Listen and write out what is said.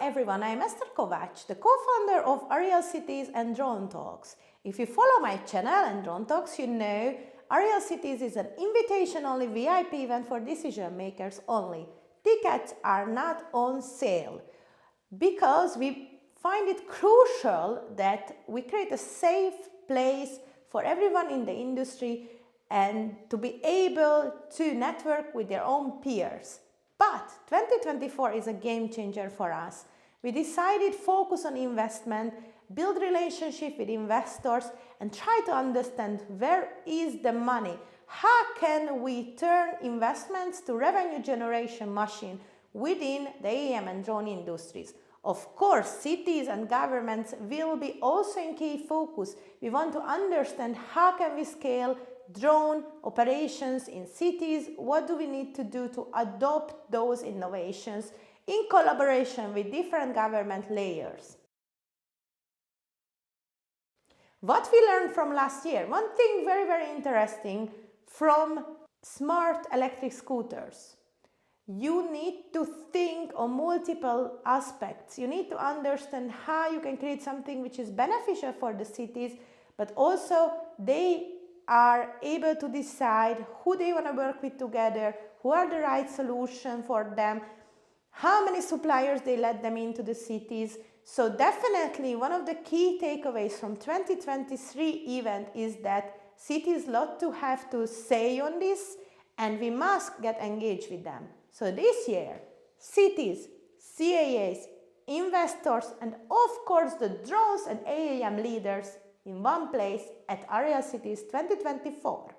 everyone, I am Eszter Kovacs, the co-founder of Unrivalled Cities and Drone Talks. If you follow my channel and Drone Talks, you know Unrivalled Cities is an invitation-only VIP event for decision makers only. Tickets are not on sale because we find it crucial that we create a safe place for everyone in the industry and to be able to network with their own peers. But 2024 is a game changer for us. We decided focus on investment, build relationship with investors, and try to understand where is the money. How can we turn investments to revenue generation machine within the AAM and Drone Industries? Of course, cities and governments will be also in key focus. We want to understand how can we scale drone operations in cities, what do we need to do to adopt those innovations in collaboration with different government layers. What we learned from last year, one thing very interesting from smart electric scooters. You need to think on multiple aspects. You need to understand how you can create something which is beneficial for the cities, but also they are able to decide who they want to work with together, who are the right solution for them, how many suppliers they let them into the cities. So definitely one of the key takeaways from 2023 event is that cities lot to have to say on this and we must get engaged with them. So this year, cities, CAAs, investors, and of course the drones and AAM leaders in one place at Unrivalled Cities 2024.